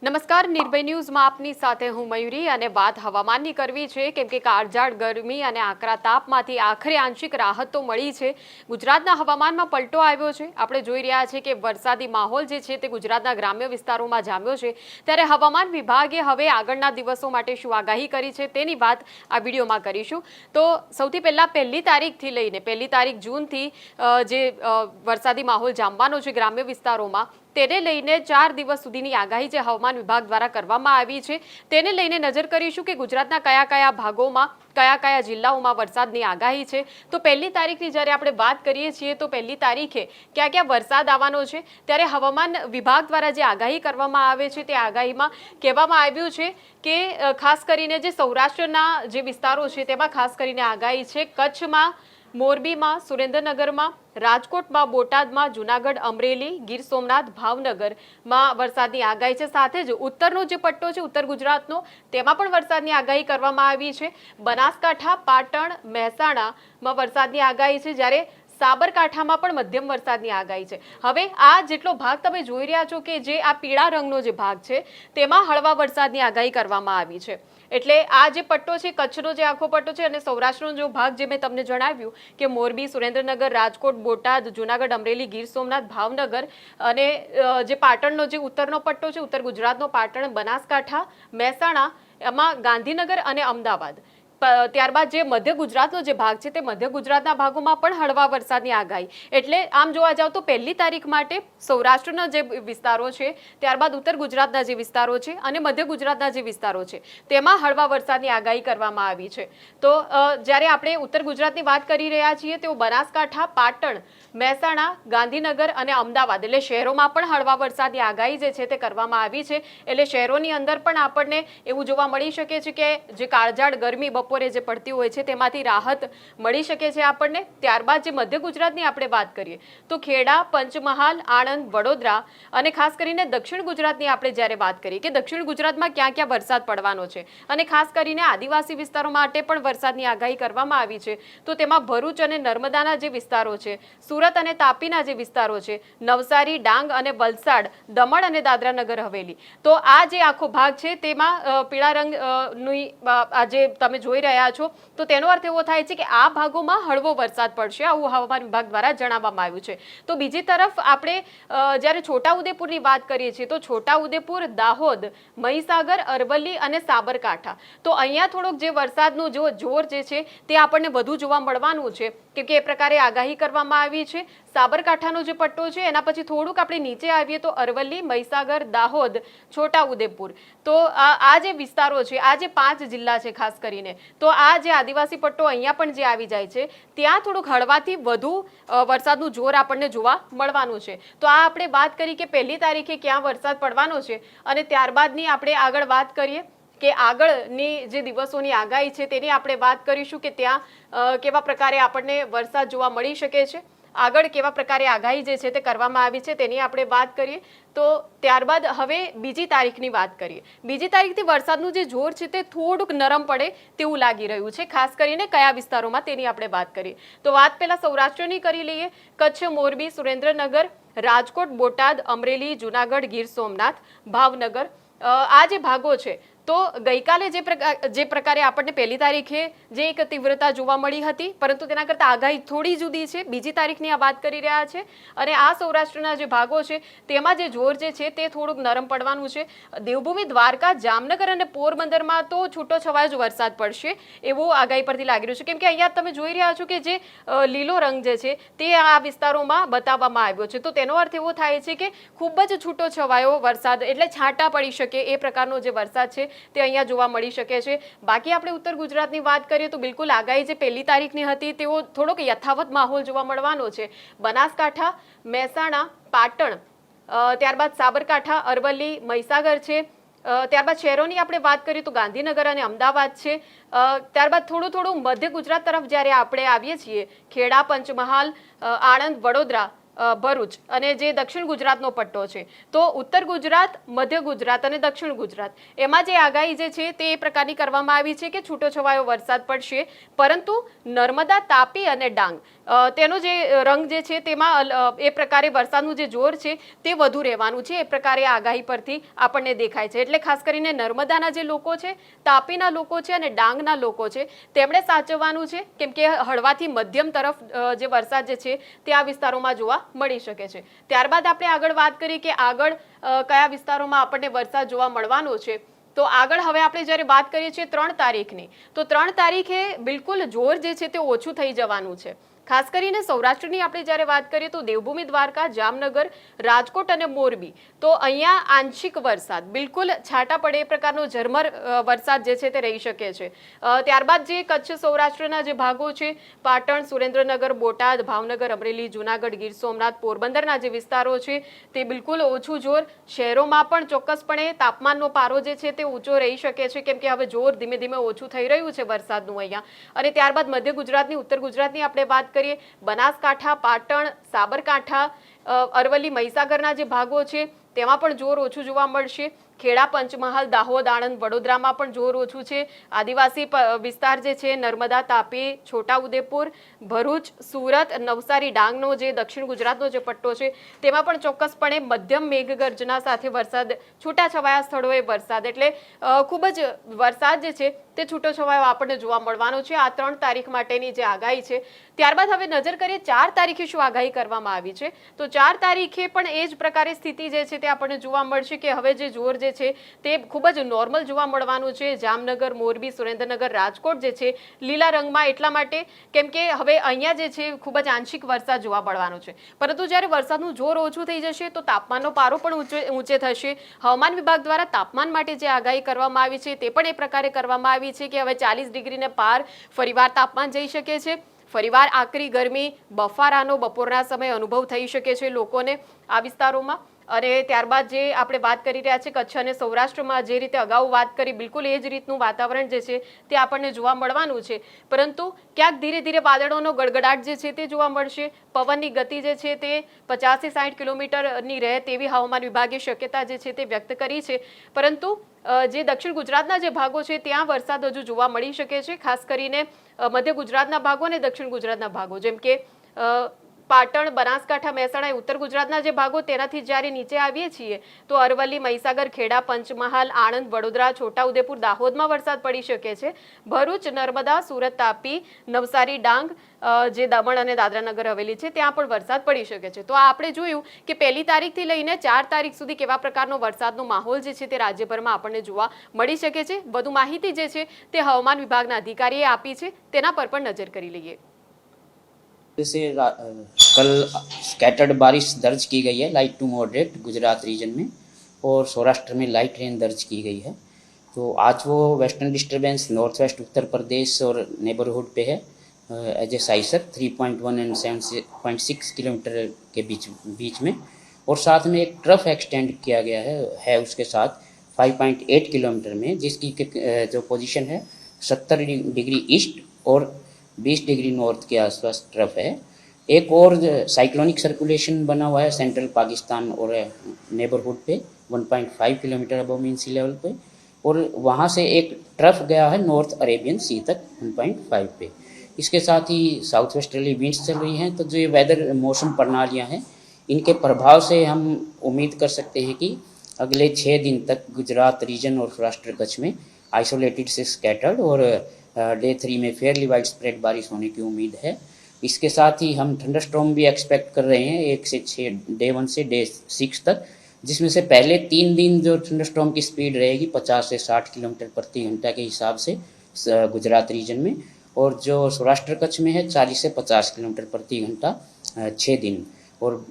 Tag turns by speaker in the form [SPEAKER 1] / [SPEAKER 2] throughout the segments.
[SPEAKER 1] નમસ્કાર નિર્ભય ન્યૂઝમાં આપની સાથે હું મયુરી અને વાત હવામાનની કરવી છે કેમ કે કાળઝાળ ગરમી અને આકરા તાપમાંથી આખરે આંશિક રાહત તો મળી છે। ગુજરાતના હવામાનમાં પલટો આવ્યો છે। આપણે જોઈ રહ્યા છીએ કે વરસાદી માહોલ જે છે તે ગુજરાતના ગ્રામ્ય વિસ્તારોમાં જામ્યો છે। ત્યારે હવામાન વિભાગે હવે આગળના દિવસો માટે શું આગાહી કરી છે તેની વાત આ વિડીયોમાં કરીશું। તો સૌથી પહેલા પહેલી તારીખથી લઈને પહેલી તારીખ જૂનથી જે વરસાદી માહોલ જામવાનો છે ગ્રામ્ય વિસ્તારોમાં તેને લઈને 4 દિવસ સુધીની આગાહી જે હવામાન વિભાગ દ્વારા કરવામાં આવી છે તેને લઈને નજર કરીશું કે ગુજરાતના કયા કયા ભાગોમાં કયા કયા જિલ્લાઓમાં વરસાદની આગાહી છે। તો પહેલી તારીખની જ્યારે આપણે વાત કરીએ છીએ તો પહેલી તારીખે ક્યાં ક્યાં વરસાદ આવવાનો છે ત્યારે હવામાન વિભાગ દ્વારા જે આગાહી કરવામાં આવે છે તે આગાહીમાં કહેવામાં આવ્યું છે કે ખાસ કરીને જે સૌરાષ્ટ્રના જે વિસ્તારો છે તેમાં ખાસ કરીને આગાહી છે કચ્છમાં, મોરબીમાં, સુરેન્દ્રનગરમાં, રાજકોટમાં, બોટાદમાં, જૂનાગઢ, અમરેલી, ગીર સોમનાથ, ભાવનગરમાં વરસાદની આગાહી છે। સાથે જ ઉત્તરનો જે પટ્ટો છે ઉત્તર ગુજરાતનો તેમાં પણ વરસાદની આગાહી કરવામાં આવી છે। બનાસકાંઠા, પાટણ, મહેસાણામાં વરસાદની આગાહી છે જ્યારે સાબરકાંઠામાં પણ મધ્યમ વરસાદની આગાહી છે। હવે આ જેટલો ભાગ તમે જોઈ રહ્યા છો કે જે આ પીળા રંગનો જે ભાગ છે તેમાં હળવા વરસાદની આગાહી કરવામાં આવી છે। એટલે આ જે પટ્ટો છે કચ્છનો જે આખો પટ્ટો છે અને સૌરાષ્ટ્રનો જો ભાગ જે મેં તમને જણાવ્યું કે મોરબી, સુરેન્દ્રનગર, રાજકોટ, બોટાદ, જૂનાગઢ, અમરેલી, ગીર સોમનાથ, ભાવનગર અને જે પાટણનો જે ઉત્તરનો પટ્ટો છે ઉત્તર ગુજરાતનો પાટણ, બનાસકાંઠા, મહેસાણા, એમાં ગાંધીનગર અને અમદાવાદ, ત્યારબાદ જે મધ્ય ગુજરાતનો જે ભાગ છે તે મધ્ય ગુજરાતના ભાગોમાં પણ હળવા વરસાદની આગાહી। એટલે આમ જોવા જાવ તો પહેલી તારીખ માટે સૌરાષ્ટ્રના જે વિસ્તારો છે ત્યારબાદ ઉત્તર ગુજરાતના જે વિસ્તારો છે અને મધ્ય ગુજરાતના જે વિસ્તારો છે તેમાં હળવા વરસાદની આગાહી કરવામાં આવી છે। તો જ્યારે આપણે ઉત્તર ગુજરાતની વાત કરી રહ્યા છીએ તો બનાસકાંઠા, પાટણ, મહેસાણા, ગાંધીનગર અને અમદાવાદ એટલે શહેરોમાં પણ હળવા વરસાદની આગાહી જે છે તે કરવામાં આવી છે। એટલે શહેરોની અંદર પણ આપણને એવું જોવા મળી શકે છે કે જે કાળઝાળ ગરમી બપોરે જે પડતી હોય છે તેમાંથી રાહત મળી શકે છે આપણને। ત્યારબાદ જે મધ્ય ગુજરાતની આપણે વાત કરીએ તો ખેડા, પંચમહાલ, આણંદ, વડોદરા અને ખાસ કરીને દક્ષિણ ગુજરાતની આપણે જ્યારે વાત કરીએ કે દક્ષિણ ગુજરાતમાં ક્યાં ક્યાં વરસાદ પડવાનો છે અને ખાસ કરીને આદિવાસી વિસ્તારો માટે પણ વરસાદની આગાહી કરવામાં આવી છે। તો તેમાં ભરૂચ અને નર્મદાના જે વિસ્તારો છે, સુરત અને તાપીના જે વિસ્તારો છે, નવસારી, ડાંગ અને વલસાડ, દમણ અને દાદરા નગર હવેલી, તો આ જે આખો ભાગ છે તેમાં પીળા રંગની આ જે તમે જોઈ રહ્યા છો તો તેનો અર્થ એવો થાય છે કે આ ભાગોમાં હળવો વરસાદ પડશે આવું હવામાન વિભાગ દ્વારા જણાવવામાં આવ્યું છે। તો બીજી તરફ આપણે જ્યારે છોટાઉદેપુરની વાત કરીએ છીએ તો છોટાઉદેપુર, દાહોદ, મહીસાગર, અરવલ્લી અને સાબરકાંઠા, તો અહીંયા થોડોક જે વરસાદનું જોર જે છે તે આપણને વધુ જોવા મળવાનું છે કે એ પ્રકારે આગાહી કરવામાં આવી છે। સાબરકાંઠાનો જે પટ્ટો છે એના પછી થોડુંક આપણે નીચે આવીએ તો અરવલ્લી, મહીસાગર, દાહોદ, છોટાઉદેપુર, તો આ જે વિસ્તારો છે આ જે 5 જિલ્લા છે ખાસ કરીને, તો આ જે આદિવાસી પટ્ટો અહીંયા પણ જે આવી જાય છે ત્યાં થોડુંક હળવાથી વધુ વરસાદનું જોર આપણને જોવા મળવાનું છે। તો આ આપણે વાત કરી કે પહેલી તારીખે ક્યાં વરસાદ પડવાનો છે અને ત્યારબાદની આપણે આગળ વાત કરીએ કે આગળની જે દિવસોની આગાહી છે તેની આપણે વાત કરીશું કે ત્યાં કેવા પ્રકારે આપણને વરસાદ જોવા મળી શકે છે, આગળ કેવા પ્રકારે આગાહી જે છે તે કરવામાં આવી છે તેની આપણે વાત કરીએ। તો ત્યારબાદ હવે બીજી તારીખની વાત કરીએ। બીજી તારીખથી વરસાદનું જે જોર છે તે થોડુંક નરમ પડે તેવું લાગી રહ્યું છે, ખાસ કરીને કયા વિસ્તારોમાં તેની આપણે વાત કરીએ તો વાત પહેલા સૌરાષ્ટ્રની કરી લઈએ। કચ્છ, મોરબી, સુરેન્દ્રનગર, રાજકોટ, બોટાદ, અમરેલી, જૂનાગઢ, ગીર સોમનાથ, ભાવનગર, આ જે ભાગો છે તો ગઈકાલે જે પ્રકારે આપણને પહેલી તારીખે જે એક તીવ્રતા જોવા મળી હતી પરંતુ તેના કરતાં આગાહી થોડી જુદી છે। બીજી તારીખની આ વાત કરી રહ્યા છે અને આ સૌરાષ્ટ્રના જે ભાગો છે તેમાં જે જોર જે છે તે થોડુંક નરમ પડવાનું છે। દેવભૂમિ દ્વારકા, જામનગર અને પોરબંદરમાં તો છૂટો છવાયો જ વરસાદ પડશે એવું આગાહી પરથી લાગી રહ્યું છે કેમ કે અહીંયા તમે જોઈ રહ્યા છો કે જે લીલો રંગ જે છે તે આ વિસ્તારોમાં બતાવવામાં આવ્યો છે। તો તેનો અર્થ એવો થાય છે કે ખૂબ જ છૂટો છવાયો વરસાદ એટલે છાંટા પડી શકે એ પ્રકારનો જે વરસાદ છે તે અહીંયા જોવા મળી શકે છે। બાકી આપણે ઉત્તર ગુજરાતની વાત કરીએ તો બિલકુલ આગાહી જે પહેલી તારીખની હતી તેવો થોડોક યથાવત માહોલ જોવા મળવાનો છે। બનાસકાંઠા, મહેસાણા, પાટણ, ત્યારબાદ સાબરકાંઠા, અરવલ્લી, મહીસાગર છે, ત્યારબાદ શહેરોની આપણે વાત કરીએ તો ગાંધીનગર અને અમદાવાદ છે, ત્યારબાદ થોડું મધ્ય ગુજરાત તરફ જ્યારે આપણે આવીએ છીએ ખેડા, પંચમહાલ, આણંદ, વડોદરા, ભરૂચ અને જે દક્ષિણ ગુજરાતનો પટ્ટો છે, તો ઉત્તર ગુજરાત, મધ્ય ગુજરાત અને દક્ષિણ ગુજરાત એમાં જે આગાહી જે છે તે એ પ્રકારની કરવામાં આવી છે કે છૂટોછવાયો વરસાદ પડશે, પરંતુ નર્મદા, તાપી અને ડાંગ તેનો જે રંગ જે છે તેમાં એ પ્રકારે વરસાદનું જે જોર છે તે વધુ રહેવાનું છે, એ પ્રકારે આગાહી પરથી આપણને દેખાય છે. એટલે ખાસ કરીને નર્મદાના જે લોકો છે, તાપીના લોકો છે અને ડાંગના લોકો છે તેમણે સાચવવાનું છે, કેમ કે હળવાથી મધ્યમ તરફ જે વરસાદ જે છે તે આ વિસ્તારોમાં જોવા મળી શકે છે. ત્યારબાદ આપણે આગળ વાત કરીએ કે આગળ કયા વિસ્તારોમાં આપણને વરસાદ જોવા મળવાનો છે. તો આગળ હવે આપણે જ્યારે વાત કરીએ છીએ 3 તારીખની, તો 3 તારીખે બિલકુલ જોર જે છે તે ઓછું થઈ જવાનું છે. ખાસ કરીને સૌરાષ્ટ્રની આપણે જ્યારે વાત કરીએ તો દેવભૂમિ દ્વારકા, જામનગર, રાજકોટ અને મોરબી, તો અહીંયા આંશિક વરસાદ, બિલકુલ છાંટા પડે એ પ્રકારનો ઝરમર વરસાદ જે છે તે રહી શકે છે. ત્યારબાદ જે કચ્છ સૌરાષ્ટ્રના જે ભાગો છે, પાટણ, સુરેન્દ્રનગર, બોટાદ, ભાવનગર, અમરેલી, જૂનાગઢ, ગીર સોમનાથ, પોરબંદરના જે વિસ્તારો છે તે બિલકુલ ઓછું જોર. શહેરોમાં પણ ચોક્કસપણે તાપમાનનો પારો જે છે તે ઊંચો રહી શકે છે, કેમ કે હવે જોર ધીમે ધીમે ઓછું થઈ રહ્યું છે વરસાદનું અહીંયા. અને ત્યારબાદ મધ્ય ગુજરાતની, ઉત્તર ગુજરાતની આપણે વાત કરીએ, બનાસકાંઠા, પાટણ, સાબરકાંઠા, અરવલ્લી, મહીસાગરના જે ભાગો છે તેમાં પણ જોર ઓછું જોવા મળશે. ખેડા, પંચમહાલ, દાહોદ, આણંદ, વડોદરામાં પણ જોર ઓછું છે. આદિવાસી વિસ્તાર જે છે, નર્મદા, તાપી, છોટાઉદેપુર, ભરૂચ, સુરત, નવસારી, ડાંગનો જે દક્ષિણ ગુજરાતનો જે પટ્ટો છે તેમાં પણ ચોક્કસપણે મધ્યમ મેઘગર્જના સાથે વરસાદ, છૂટાછવાયા સ્થળોએ વરસાદ, એટલે ખૂબ જ વરસાદ જે છે તે છૂટોછવાયો આપણને જોવા મળવાનો છે. આ 3 તારીખ માટેની જે આગાહી છે. ત્યારબાદ હવે નજર કરીએ 4 તારીખે શું આગાહી કરવામાં આવી છે. તો 4 તારીખે પણ એ જ પ્રકારે સ્થિતિ જે છે તે આપણને જોવા મળશે કે હવે જે જોર જે છે તે ખૂબ જ નોર્મલ જોવા મળવાનું છે. જામનગર, મોરબી, સુરેન્દ્રનગર, રાજકોટ જે છે લીલા રંગમાં, એટલા માટે કેમ કે હવે અહીંયા જે છે ખૂબ જ આંશિક વરસાદ જોવા મળવાનો છે. પરંતુ જ્યારે વરસાદનું જોર ઓછું થઈ જશે તો તાપમાનનો પારો પણ ઊંચે થશે. હવામાન વિભાગ દ્વારા તાપમાન માટે જે આગાહી કરવામાં આવી છે તે પણ એ પ્રકારે કરવામાં આવી છે કે હવે 40 ડિગ્રીને પાર ફરીવાર તાપમાન જઈ શકે છે. ફરીવાર આકરી ગરમી, બફારાનો બપોરના સમયે અનુભવ થઈ શકે છે લોકોને આ વિસ્તારોમાં. અને ત્યારબાદ જે આપણે વાત કરી રહ્યા છીએ કચ્છ અને સૌરાષ્ટ્રમાં, જે રીતે અગાઉ વાત કરી, બિલકુલ એ જ રીતનું વાતાવરણ જે છે તે આપણને જોવા મળવાનું છે. પરંતુ ક્યાંક ધીરે ધીરે વાદળોનો ગડગડાટ જે છે તે જોવા મળશે. પવનની ગતિ જે છે તે 50 થી 60 કિલોમીટરની રહે તેવી હવામાન વિભાગે શક્યતા જે છે તે વ્યક્ત કરી છે. પરંતુ જે દક્ષિણ ગુજરાતના જે ભાગો છે ત્યાં વરસાદ હજુ જોવા મળી શકે છે. ખાસ કરીને મધ્ય ગુજરાતના ભાગો અને દક્ષિણ ગુજરાતના ભાગો, જેમ કે પાટણ, બનાસકાંઠા, મહેસાણા, ઉત્તર ગુજરાતના જે ભાગો તેનાથી જ્યારે નીચે આવીએ છીએ તો અરવલ્લી, મહીસાગર, ખેડા, પંચમહાલ, આણંદ, વડોદરા, છોટાઉદેપુર, દાહોદમાં વરસાદ પડી શકે છે. ભરૂચ, નર્મદા, સુરત, તાપી, નવસારી, ડાંગ, જે દમણ અને દાદરાનગર હવેલી છે ત્યાં પણ વરસાદ પડી શકે છે. તો આપણે જોયું કે 1 તારીખથી લઈને 4 તારીખ સુધી કેવા પ્રકારનો વરસાદનો માહોલ જે છે તે રાજ્યભરમાં આપણને જોવા મળી શકે છે. વધુ માહિતી જે છે તે હવામાન વિભાગના અધિકારીએ આપી છે, તેના પર પણ નજર કરી લઈએ.
[SPEAKER 2] से कल स्कैटर्ड बारिश दर्ज की गई है, light to moderate Gujarat region में, और सौराष्ट्र में लाइट रेन दर्ज की गई है. तो आज वो western disturbance north west Uttar Pradesh और नेबरहुड पे है एज ए साइसर 3.1 एंड 7.6 किलोमीटर के बीच में, और साथ में एक ट्रफ एक्सटेंड किया गया है उसके साथ 5.8 किलोमीटर में, जिसकी जो पोजीशन है 70 डिग्री ईस्ट और 20 डिग्री नॉर्थ के आसपास ट्रफ है. एक और साइक्लोनिक सर्कुलेशन बना हुआ है सेंट्रल पाकिस्तान और नेबरहुड पे 1.5 किलोमीटर अबव मीन सी लेवल पे, और वहाँ से एक ट्रफ गया है नॉर्थ अरेबियन सी तक 1.5 पे. इसके साथ ही साउथ वेस्टर्ली विंड्स चल रही हैं. तो जो ये वेदर मौसम प्रणालियाँ हैं, इनके प्रभाव से हम उम्मीद कर सकते हैं कि अगले 6 दिन तक गुजरात रीजन और सौराष्ट्र कच्छ में आइसोलेटेड से स्कैटर्ड और डे 3 में फेयरली वाइड स्प्रेड बारिश होने की उम्मीद है. इसके साथ ही हम थंडरस्टॉर्म भी एक्सपेक्ट कर रहे हैं 1 से 6, डे 1 से डे 6 तक, जिसमें से पहले 3 दिन जो थंडरस्टॉर्म की स्पीड रहेगी 50 से 60 किलोमीटर प्रति घंटा के हिसाब से गुजरात रीजन में, और जो सौराष्ट्र कच्छ में है 40 से 50 किलोमीटर प्रति घंटा 6 दिन, और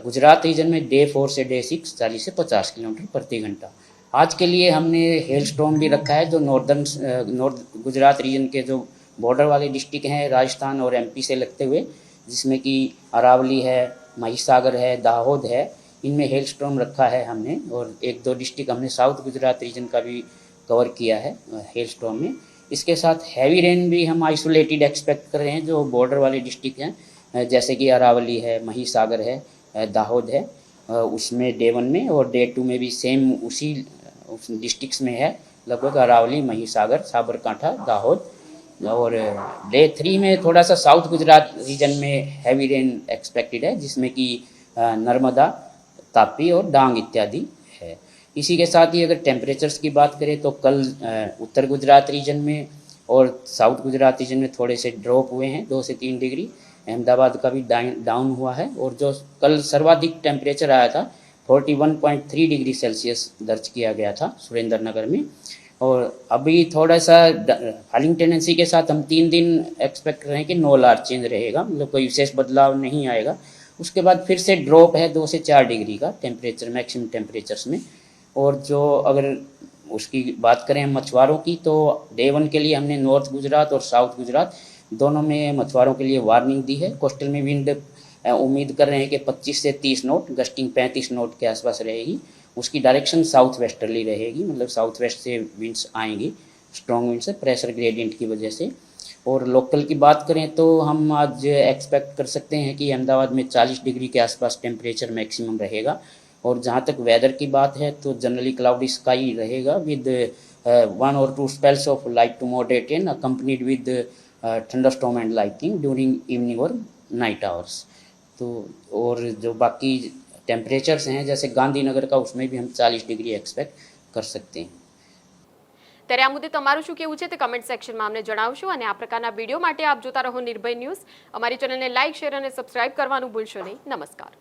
[SPEAKER 2] गुजरात रीजन में डे 4 से डे 6 40 से 50 किलोमीटर प्रति घंटा. आज के लिए हमने हेल स्टॉर्म भी रखा है जो नॉर्थ गुजरात रीजन के जो बॉर्डर वाले डिस्ट्रिक्ट हैं राजस्थान और एमपी से लगते हुए, जिसमें कि अरावली है, महिसागर है, दाहोद है, इनमें हेल स्टॉर्म रखा है हमने, और 1-2 डिस्ट्रिक्ट हमने साउथ गुजरात रीजन का भी कवर किया है हेल स्टॉर्म में. इसके साथ हैवी रेन भी हम आइसोलेटेड एक्सपेक्ट कर रहे हैं जो बॉर्डर वाले डिस्ट्रिक्ट हैं जैसे कि अरावली है, महिसागर है, दाहोद है, उसमें डे 1 में, और डे 2 में भी सेम उसी उस डिस्ट्रिक्ट्स में है, लगभग अरावली, महिसागर, साबरकांठा, दाहोद। और डे 3 में थोड़ा सा साउथ गुजरात रीजन में हैवी रेन एक्सपेक्टेड है, जिसमें कि नर्मदा, तापी और डांग इत्यादि है। इसी के साथ ही अगर टेम्परेचर्स की बात करें तो कल उत्तर गुजरात रीजन में और साउथ गुजरात रीजन में थोड़े से ड्रॉप हुए हैं, 2 से 3 डिग्री। अहमदाबाद का भी डाउन हुआ है, और जो कल सर्वाधिक टेम्परेचर आया था 41.3 डिग्री सेल्सियस दर्ज किया गया था सुरेंद्र नगर में। और अभी थोड़ा सा फॉलिंग टेंडेंसी के साथ हम 3 दिन एक्सपेक्ट कर रहे हैं कि नो लार्ज चेंज रहेगा, मतलब कोई विशेष बदलाव नहीं आएगा। उसके बाद फिर से ड्रॉप है 2 से 4 डिग्री का टेम्परेचर, मैक्सिमम टेम्परेचर्स में। और जो अगर उसकी बात करें मछुआरों की, तो डे 1 के लिए हमने नॉर्थ गुजरात और साउथ गुजरात दोनों में मछुआरों के लिए वार्निंग दी है। कोस्टल में विंड उम्मीद कर रहे हैं कि 25 से 30 नॉट, गस्टिंग 35 नॉट के आसपास रहेगी। उसकी डायरेक्शन साउथ वेस्टर्ली रहेगी, मतलब साउथ वेस्ट से विंड्स आएंगी, स्ट्रॉन्ग विंड से, प्रेशर ग्रेडियंट की वजह से। और लोकल की बात करें तो हम आज एक्सपेक्ट कर सकते हैं कि अहमदाबाद में 40 डिग्री के आसपास टेम्परेचर मैक्सिमम रहेगा। और जहाँ तक वेदर की बात है तो जनरली क्लाउडी स्काई रहेगा with 1 or 2 spells of light to moderate rain accompanied with thunderstorm and lightning during evening और नाइट आवर्स। तो और जो बाकी टेम्परेचर्स हैं जैसे गांधीनगर का, उसमें भी हम 40 डिग्री एक्सपेक्ट कर सकते हैं।
[SPEAKER 1] ત્યારે આ મુદ્દે તમારું શું કહેવું છે તે કમેન્ટ સેક્શનમાં અમને જણાવશો, અને આ પ્રકારના વિડીયો માટે આપ જોતા રહો નિર્ભય ન્યૂઝ। અમારી ચેનલને લાઇક, શેર અને સબસ્ક્રાઇબ કરવાનું ભૂલશો નહીં। નમસ્કાર।